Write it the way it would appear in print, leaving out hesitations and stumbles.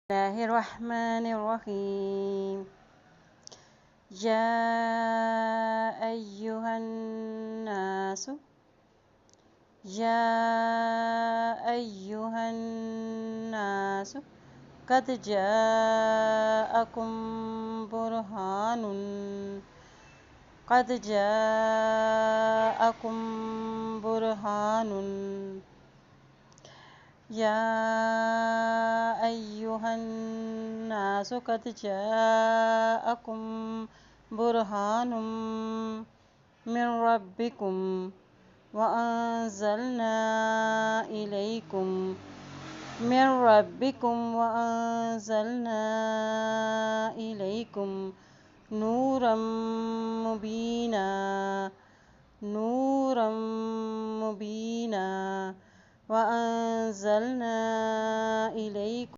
الله الرحمن الرحيم يا أيها الناس قد جاءكم برهان يا أيها الناس قد جاءكم برهان من ربكم وأنزلنا إليكم نورا مبينا وأنزلنا إليكم